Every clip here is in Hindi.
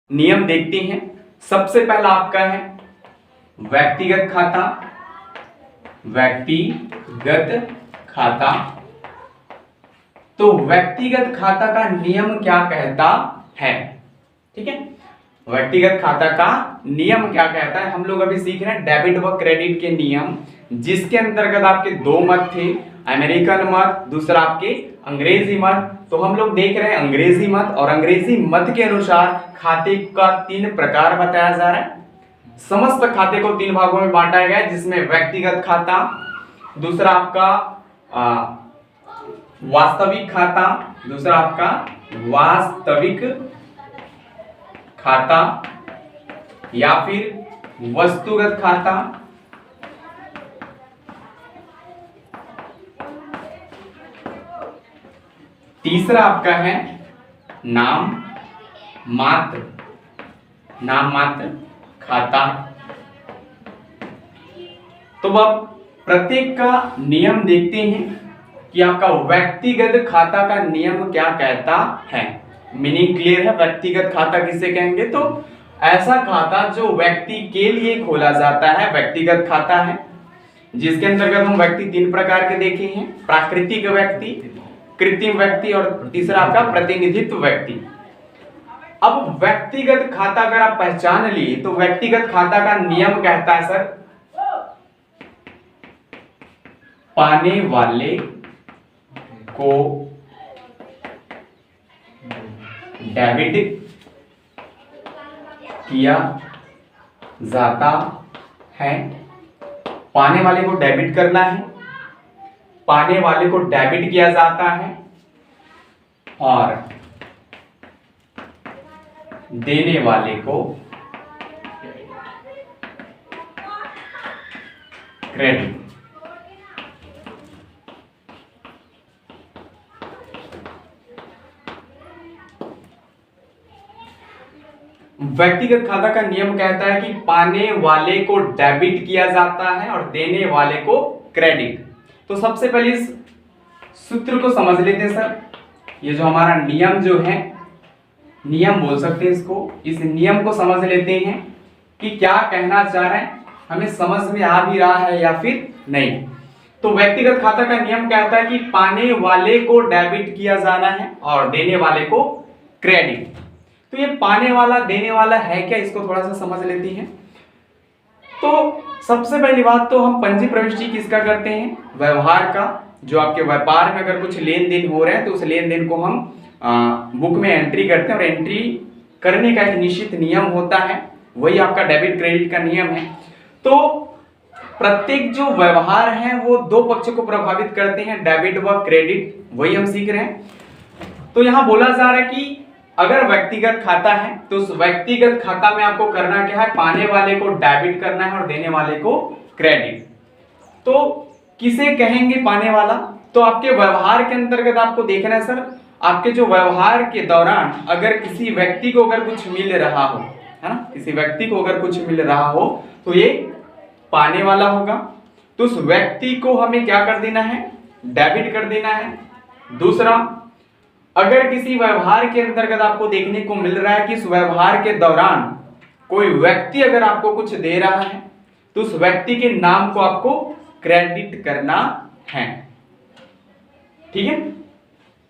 नियम देखते हैं। सबसे पहला आपका है व्यक्तिगत खाता। व्यक्तिगत खाता, तो व्यक्तिगत खाता का नियम क्या कहता है? ठीक है, व्यक्तिगत खाता का नियम क्या कहता है? हम लोग अभी सीख रहे हैं डेबिट व क्रेडिट के नियम, जिसके अंतर्गत आपके दो मत थे, अमेरिकन मत, दूसरा आपके अंग्रेजी मत। तो हम लोग देख रहे हैं अंग्रेजी मत, और अंग्रेजी मत के अनुसार खाते का 3 प्रकार बताया जा रहा है। समस्त खाते को 3 भागों में बांटा गया है, जिसमें व्यक्तिगत खाता, दूसरा आपका वास्तविक खाता, दूसरा आपका वास्तविक खाता या फिर वस्तुगत खाता, तीसरा आपका है नाम मात्र खाता। तो अब प्रत्येक का नियम देखते हैं कि आपका व्यक्तिगत खाता का नियम क्या कहता है। मीनिंग क्लियर है? व्यक्तिगत खाता किसे कहेंगे? तो ऐसा खाता जो व्यक्ति के लिए खोला जाता है, व्यक्तिगत खाता है, जिसके अंतर्गत हम व्यक्ति 3 प्रकार के देखे हैं, प्राकृतिक व्यक्ति, कृत्रिम व्यक्ति और तीसरा आपका प्रतिनिधित्व व्यक्ति। अब व्यक्तिगत खाता अगर आप पहचान लिए तो व्यक्तिगत खाता का नियम कहता है सर, पाने वाले को डेबिट किया जाता है। पाने वाले को डेबिट करना है, पाने वाले को डेबिट किया जाता है, और देने वाले को क्रेडिट। व्यक्तिगत खाता का नियम कहता है कि पाने वाले को डेबिट किया जाता है और देने वाले को क्रेडिट। तो सबसे पहले इस सूत्र को समझ लेते हैं सर। ये जो हमारा नियम जो है, नियम बोल सकते हैं इसको, इस नियम को समझ लेते हैं कि क्या कहना चाह रहे हैं, हमें समझ में आ भी रहा है या फिर नहीं। तो व्यक्तिगत खाता का नियम कहता है कि पाने वाले को डेबिट किया जाना है और देने वाले को क्रेडिट। तो ये पाने वाला देने वाला है क्या, इसको थोड़ा सा समझ लेते हैं। तो सबसे पहली बात तो हम पंजी प्रविष्टि किसका करते हैं? व्यवहार का। जो आपके व्यापार में अगर कुछ लेन देन हो रहे हैं तो उस लेन देन को हम बुक में एंट्री करते हैं, और एंट्री करने का एक निश्चित नियम होता है, वही आपका डेबिट क्रेडिट का नियम है। तो प्रत्येक जो व्यवहार है वो 2 पक्ष को प्रभावित करते हैं, डेबिट व क्रेडिट, वही हम सीख रहे हैं। तो यहां बोला जा रहा है कि अगर व्यक्तिगत खाता है तो उस व्यक्तिगत खाता में आपको करना क्या है? पाने वाले को डेबिट करना है और देने वाले को क्रेडिट। तो किसे कहेंगे पाने वाला? तो आपके व्यवहार के अंतर्गत आपको देखना है सर, आपके जो व्यवहार के दौरान अगर किसी व्यक्ति को अगर कुछ मिल रहा हो, है ना, किसी व्यक्ति को अगर कुछ मिल रहा हो तो ये पाने वाला होगा। तो उस व्यक्ति को हमें क्या कर देना है? डेबिट कर देना है। दूसरा, अगर किसी व्यवहार के अंतर्गत आपको देखने को मिल रहा है कि इस व्यवहार के दौरान कोई व्यक्ति अगर आपको कुछ दे रहा है तो उस व्यक्ति के नाम को आपको क्रेडिट करना है। ठीक है,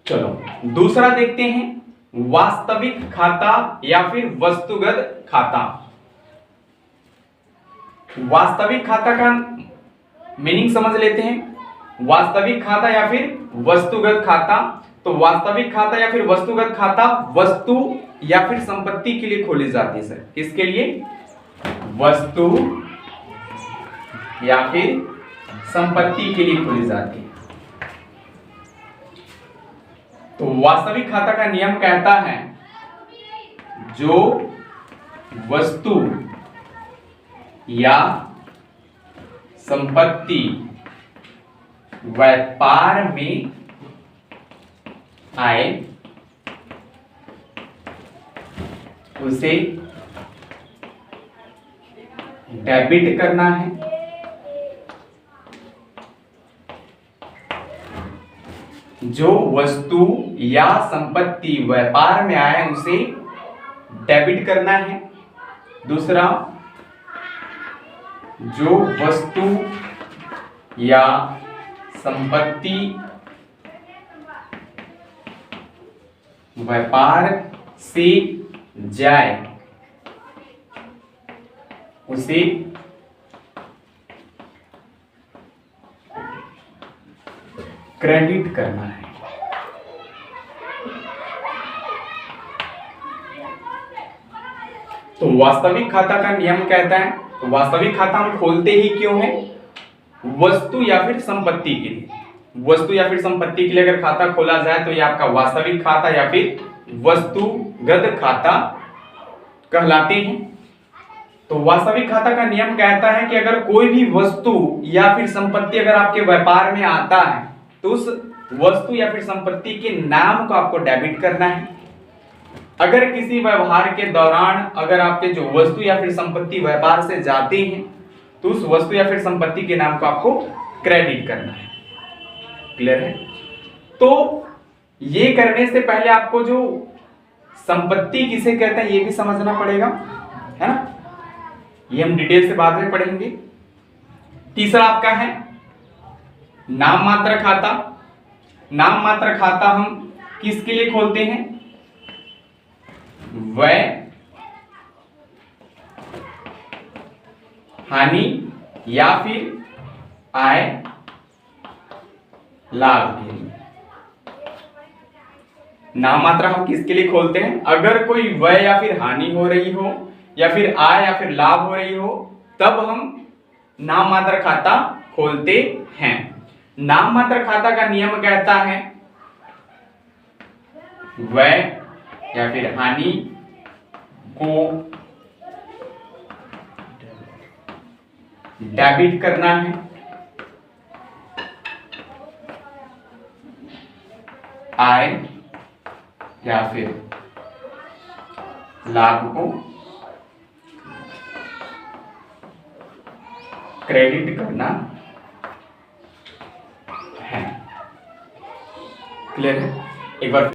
चलो दूसरा देखते हैं, वास्तविक खाता या फिर वस्तुगत खाता। वास्तविक खाता का मीनिंग समझ लेते हैं। वास्तविक खाता या फिर वस्तुगत खाता। तो वास्तविक खाता या फिर वस्तुगत खाता वस्तु या फिर संपत्ति के लिए खोली जाती है सर। किसके लिए? वस्तु या फिर संपत्ति के लिए खोली जाती है। तो वास्तविक खाता का नियम कहता है जो वस्तु या संपत्ति व्यापार में आए उसे डेबिट करना है, जो वस्तु या संपत्ति व्यापार में आए उसे डेबिट करना है, दूसरा जो वस्तु या संपत्ति व्यापार से जाए उसे क्रेडिट करना है। तो वास्तविक खाता का नियम कहता है, तो वास्तविक खाता हम खोलते ही क्यों है? वस्तु या फिर संपत्ति के लिए। वस्तु या फिर संपत्ति के लिए अगर खाता खोला जाए तो ये आपका वास्तविक खाता या फिर वस्तुगत खाता कहलाते हैं। तो वास्तविक खाता का नियम कहता है कि अगर कोई भी वस्तु या फिर संपत्ति अगर आपके व्यापार में आता है तो उस वस्तु या फिर संपत्ति के नाम को आपको डेबिट करना है। अगर किसी व्यवहार के दौरान अगर आपके जो वस्तु या फिर संपत्ति व्यापार से जाते हैं तो उस वस्तु या फिर संपत्ति के नाम को आपको क्रेडिट करना है। क्लियर है? तो ये करने से पहले आपको जो संपत्ति किसे कहते हैं ये भी समझना पड़ेगा, है ना? ये हम डिटेल से बाद में पढ़ेंगे। तीसरा आपका है नाम मात्र खाता। नाम मात्र खाता हम किसके लिए खोलते हैं? व्यय, हानि या फिर आय लाभ के लिए। नाम मात्र हम किसके लिए खोलते हैं? अगर कोई व्यय या फिर हानि हो रही हो या फिर आय या फिर लाभ हो रही हो तब हम नाम मात्र खाता खोलते हैं। नाम मात्र खाता का नियम कहता है व्यय या फिर हानि को डेबिट करना है, आय या फिर लाभ को क्रेडिट करना है। क्लियर है? एक बार